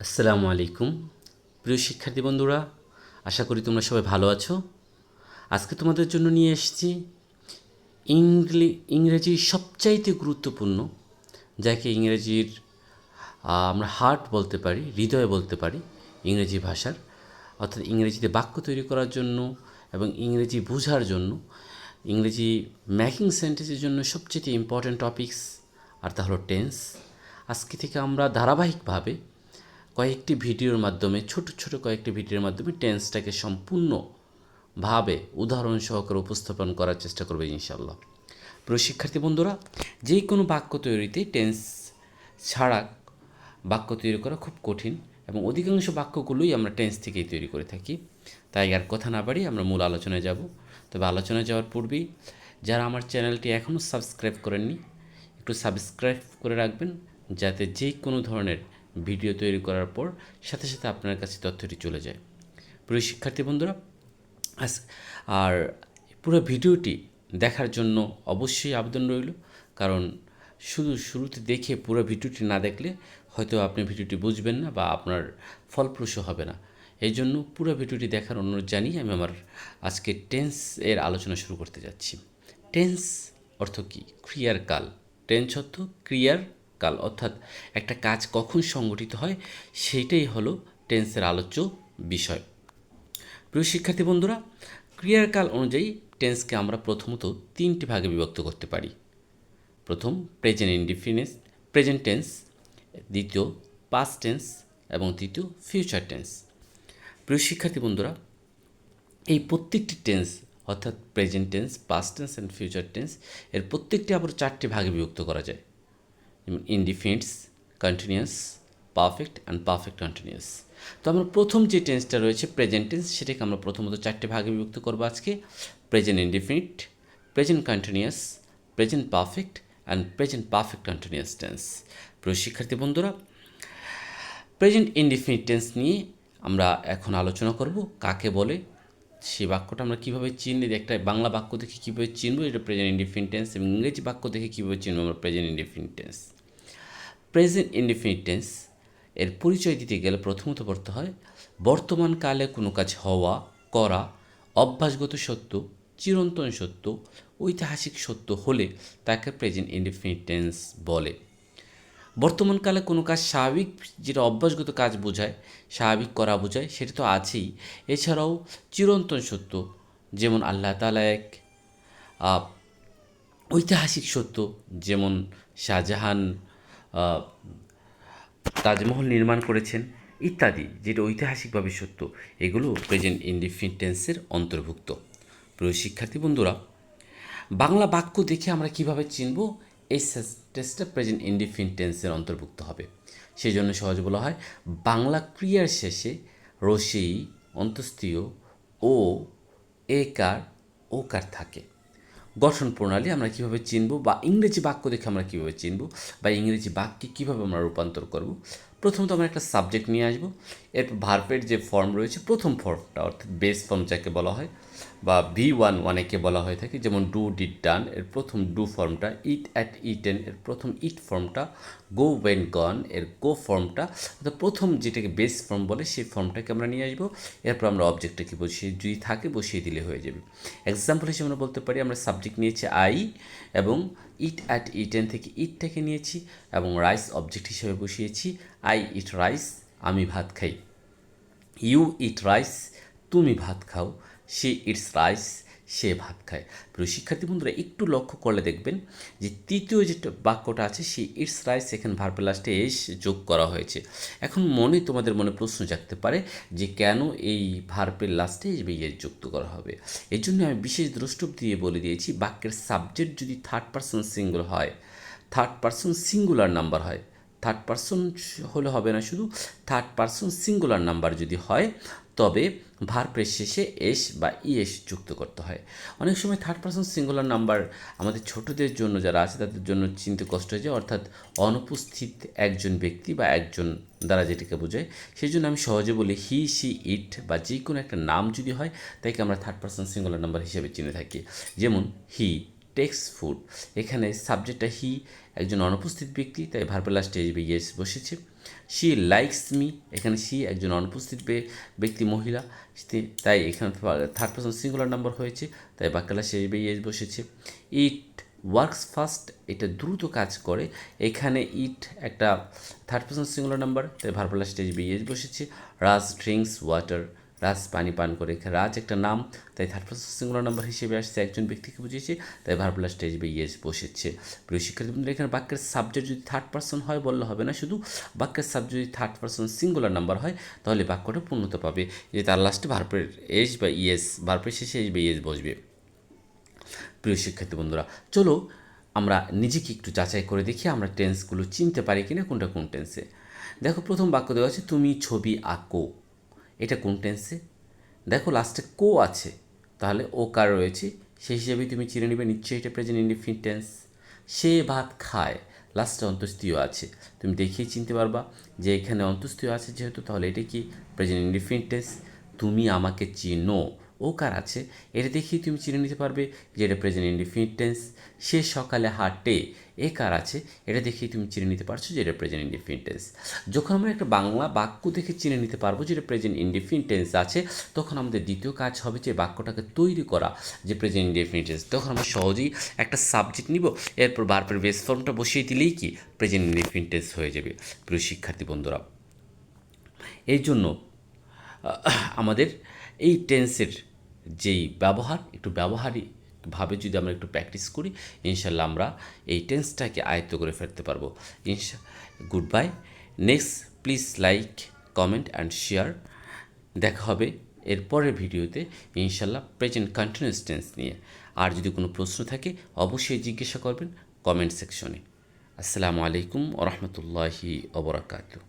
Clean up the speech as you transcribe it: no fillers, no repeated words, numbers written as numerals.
আসসালামু আলাইকুম প্রিয় শিক্ষার্থী বন্ধুরা, আশা করি তোমরা সবাই ভালো আছো। আজকে তোমাদের জন্য নিয়ে এসেছি ইংরেজির সবচাইতে গুরুত্বপূর্ণ, যাকে ইংরেজির আমরা হার্ট বলতে পারি, হৃদয় বলতে পারি ইংরেজি ভাষার, অর্থাৎ ইংরেজিতে বাক্য তৈরি করার জন্য এবং ইংরেজি বোঝার জন্য, ইংরেজি মেকিং সেন্টেন্সের জন্য সবচেয়ে ইম্পর্ট্যান্ট টপিকস, আর তা হলো টেন্স। আজকে থেকে আমরা ধারাবাহিকভাবে কয়েকটি ভিডিওর মাধ্যমে, ছোট ছোট কয়েকটি ভিডিওর মাধ্যমে টেন্সটাকে সম্পূর্ণভাবে উদাহরণ সহকারে উপস্থাপন করার চেষ্টা করবে ইনশাল্লাহ। প্রিয় শিক্ষার্থী বন্ধুরা, যে কোনো বাক্য তৈরিতে টেন্স ছাড়া বাক্য তৈরি করা খুব কঠিন, এবং অধিকাংশ বাক্যগুলোই আমরা টেন্স থেকেই তৈরি করে থাকি। তাই আর কথা না বাড়িয়ে আমরা মূল আলোচনায় যাব। তবে আলোচনায় যাওয়ার পূর্বেই যারা আমার চ্যানেলটি এখনও সাবস্ক্রাইব করেননি, একটু সাবস্ক্রাইব করে রাখবেন, যাতে যে কোনো ধরনের ভিডিও তৈরি করার পর সাথে সাথে আপনার কাছে তথ্যটি চলে যায়। প্রিয় শিক্ষার্থী বন্ধুরা, আর পুরো ভিডিওটি দেখার জন্য অবশ্যই আবেদন রইল, কারণ শুধু শুরুতে দেখে পুরো ভিডিওটি না দেখলে হয়তো আপনি ভিডিওটি বুঝবেন না বা আপনার ফলপ্রসূ হবে না। এই জন্য পুরো ভিডিওটি দেখার অনুরোধ জানিয়ে আমি আমার আজকে টেন্স এর আলোচনা শুরু করতে যাচ্ছি। টেন্স অর্থ কী? ক্রিয়ার কাল। টেন্স অর্থ ক্রিয়ার কাল, অর্থাৎ একটা কাজ কখন সংগঠিত হয় সেইটাই হলো টেন্সের আলোচ্য বিষয়। প্রিয় শিক্ষার্থী বন্ধুরা, ক্রিয়ার কাল অনুযায়ী টেন্সকে আমরা প্রথমত তিনটি ভাগে বিভক্ত করতে পারি। প্রথম প্রেজেন্ট টেন্স, দ্বিতীয় পাস্ট টেন্স এবং তৃতীয় ফিউচার টেন্স। প্রিয় শিক্ষার্থী বন্ধুরা, এই প্রত্যেকটি টেন্স অর্থাৎ present tense, past tense and future tense, এর প্রত্যেকটি আবার চারটি ভাগে বিভক্ত করা যায়, যেমন indefinites, continuous, perfect and perfect continuous. তো আমরা প্রথম যে টেন্সটা রয়েছে প্রেজেন্ট টেন্স, সেটাকে আমরা প্রথমত চারটে ভাগে বিভক্ত করবো আজকে: present indefinite, present continuous, present perfect and present perfect continuous tense. প্রিয় শিক্ষার্থী বন্ধুরা, প্রেজেন্ট ইনডিফিনিট টেন্স নিয়ে আমরা এখন আলোচনা করব। কাকে বলে, সেই বাক্যটা আমরা কীভাবে চিনব, একটা বাংলা বাক্য দেখে কীভাবে চিনব এটা প্রেজেন্ট ইনডিফিনিট টেন্স, এবং ইংরেজি বাক্য দেখে কীভাবে চিনব আমরা present indefinite tense. Present indefinite tense এর পরিচয় দিতে গেলে প্রথমত পড়তে হয় বর্তমান কালে কোনো কাজ হওয়া, করা, অভ্যাসগত সত্য, চিরন্তন সত্য, ঐতিহাসিক সত্য হলে তাকে প্রেজেন্ট ইনডিফিনিট টেন্স বলে। বর্তমানকালে কোনো কাজ স্বাভাবিক, যেটা অভ্যাসগত কাজ বোঝায়, স্বাভাবিক করা বোঝায়, সেটা তো আছেই। এছাড়াও চিরন্তন সত্য, যেমন আল্লাহ তাআলা এক, ঐতিহাসিক সত্য, যেমন শাহজাহান তাজমহল নির্মাণ করেছেন ইত্যাদি, যেটা ঐতিহাসিকভাবে সত্য, এগুলো প্রেজেন্ট ইনডিফিনিট টেন্সের অন্তর্ভুক্ত। প্রিয় শিক্ষার্থী বন্ধুরা, বাংলা বাক্য দেখে আমরা কিভাবে চিনব এই টেন্সটা প্রেজেন্ট ইনডিফিনিট টেন্সের অন্তর্ভুক্ত হবে? সেই জন্য সহজে বলা হয় বাংলা ক্রিয়ার শেষে রসেই, অন্তস্তীয়, ও, একার, ওকার থাকে। গঠন প্রণালী আমরা কীভাবে চিনব, বা ইংরেজি বাক্য দেখে আমরা কীভাবে চিনব, বা ইংরেজি বাক্যে কীভাবে আমরা রূপান্তর করব? প্রথমত আমরা একটা সাবজেক্ট নিয়ে আসবো, এরপর ভার্বের যে ফর্ম রয়েছে প্রথম ফর্মটা, অর্থাৎ বেস ফর্ম যাকে বলা হয়, বা V1 অনেকে বলা হয়ে থাকে, যেমন ডু, ডিড, ডান এর প্রথম ডু ফর্মটা, ইট, অ্যাট, ইটেন এর প্রথম ইট ফর্মটা, গো, ওয়েন, গন এর গো ফর্মটা, অর্থাৎ প্রথম যেটাকে বেস ফর্ম বলে সেই ফর্মটাকে আমরা নিয়ে আসবো। এরপর আমরা অবজেক্টটাকে বসিয়ে, যদি থাকে বসিয়ে দিলে হয়ে যাবে। এক্সাম্পল হিসেবে আমরা বলতে পারি আমরা সাবজেক্ট নিয়েছি আই, এবং ইট, অ্যাট, ইটেন থেকে ইটটাকে নিয়েছি, এবং রাইস অবজেক্ট হিসেবে বসিয়েছি। আই ইট রাইস, আমি ভাত খাই। ইউ ইট রাইস, তুমি ভাত খাও। সে ইটস রাইস, সে ভাত খায়। প্রিয় শিক্ষার্থী বন্ধুরা, একটু লক্ষ্য করলে দেখবেন যে তৃতীয় যে বাক্যটা আছে, সেই ইটস রাইস, এখানে ভার্বের লাস্টে এস যোগ করা হয়েছে। এখন তোমাদের মনে প্রশ্ন জাগতে পারে যে কেন এই ভার্বের লাস্টে এস যুক্ত করা হবে? এই জন্য আমি বিশেষ দ্রষ্টব্য দিয়ে বলে দিয়েছি, বাক্যের সাবজেক্ট যদি থার্ড পারসন সিঙ্গুলার হয়, থার্ড পারসন সিঙ্গুলার নাম্বার হয়, থার্ড পারসন হলে হবে না, শুধু থার্ড পারসন সিঙ্গুলার নাম্বার যদি হয়, তবে ভার্বের শেষে এস বা ইএস যুক্ত করতে হয়। অনেক সময় থার্ড পারসন সিঙ্গুলার নাম্বার আমাদের ছোটদের জন্য যারা আছে তাদের জন্য চিনতে কষ্ট হয়ে যায়, অর্থাৎ অনুপস্থিত একজন ব্যক্তি বা একজন দ্বারা যেটাকে বোঝায়। সেই জন্য আমি সহজে বলি হি, সি, ইট বা যে কোনো একটা নাম যদি হয়, তাইকে আমরা থার্ড পারসন সিঙ্গুলার নাম্বার হিসেবে চিনে থাকি। যেমন হি টেক্স ফুড, এখানে সাবজেক্টটা হি, একজন অনুপস্থিত ব্যক্তি, তাই ভার্বের লাস্টে এস বসেছে। শি লাইকস মি, এখানে শি একজন অনুপস্থিত ব্যক্তি মহিলা, তাই এখানে থার্ড পারসন সিঙ্গুলার নাম্বার হয়েছে, তাই বাক্যটা শেষ বে ইয়েস বসেছে। ইট ওয়ার্কস ফাস্ট, এটা দ্রুত কাজ করে, এখানে ইট একটা থার্ড পারসন সিঙ্গুলার নাম্বার, তাই ভার্বাল স্টেজ বে ইয়েস বসেছে। রাজ ড্রিঙ্কস ওয়াটার, রাজ পানি পান করে, এখানে রাজ একটা নাম, তাই থার্ড পারসন সিঙ্গুলার নাম্বার হিসেবে আসছে, একজন ব্যক্তিকে বুঝিয়েছে, তাই ভার্বাল স্টেজ বে ইয়েস বসেছে। প্রিয় শিক্ষার্থী বন্ধুরা, এখানে বাক্যের সাবজেক্ট যদি থার্ড পারসন হয় বললে হবে না, শুধু বাক্যের সাবজেক্ট যদি থার্ড পারসন সিঙ্গুলার নাম্বার হয় তাহলে বাক্যটা পূর্ণতা পাবে, যে তার লাস্টে ভার্বের এস বা ইয়েস, ভার্বের শেষে এস বা ইয়েস বসবে। প্রিয় শিক্ষার্থী বন্ধুরা, চলো আমরা নিজেকে একটু যাচাই করে দেখি আমরা টেন্সগুলো চিনতে পারি কিনা কোনটা কোন টেন্সে। দেখো, প্রথম বাক্য দেওয়া আছে তুমি ছবি আঁকো, এটা কোন টেন্সে? দেখো লাস্টে কো আছে, তাহলে ও কার রয়েছে সেই হিসেবেই তুমি চিনে নেবে, নিশ্চয়ই এটা প্রেজেন্ট ইনডিফিনিট টেন্স। সে ভাত খায়, লাস্টে অন্তস্তীয় আছে, তুমি দেখেই চিনতে পারবা যে এখানে অন্তস্তীয় আছে যেহেতু, তাহলে এটা কি প্রেজেন্ট ইনডিফিনিট টেন্স। তুমি আমাকে চিনো, ও কার আছে, এটা দেখেই তুমি চিনে নিতে পারবে যে এটা প্রেজেন্ট ইনডিফিনিট টেন্স। সে সকালে হাঁটে, এ কার আছে, এটা দেখেই তুমি চিনে নিতে পারছো যে এটা প্রেজেন্ট ইনডিফিনিট টেন্স। যখন আমরা একটা বাংলা বাক্য দেখে চিনে নিতে পারবো যে এটা প্রেজেন্ট ইনডিফিনিট টেন্স আছে, তখন আমাদের দ্বিতীয় কাজ হবে যে বাক্যটাকে তৈরি করা, যে প্রেজেন্ট ইনডিফিনিট টেন্স। তখন আমরা সহজেই একটা সাবজেক্ট নিব, এরপর ভার্বের বেস ফর্মটা বসিয়ে দিলেই কি প্রেজেন্ট ইনডিফিনিট টেন্স হয়ে যাবে। প্রিয় শিক্ষার্থী বন্ধুরা, এই জন্য আমাদের এই টেন্সের যেই ব্যবহার, একটু ব্যবহারিকভাবে যদি আমরা একটু প্র্যাকটিস করি, ইনশাল্লাহ আমরা এই টেন্সটাকে আয়ত্ত করে ফেলতে পারবো। Good bye. Next please like, comment and share. দেখা হবে এর পরের ভিডিওতে ইনশাল্লাহ প্রেজেন্ট কন্টিনিউয়াস টেন্স নিয়ে। আর যদি কোনো প্রশ্ন থাকে অবশ্যই জিজ্ঞাসা করবেন কমেন্ট সেকশনে। আসসালামু আলাইকুম ওয়া রাহমাতুল্লাহি ওয়া বারাকাতুহু।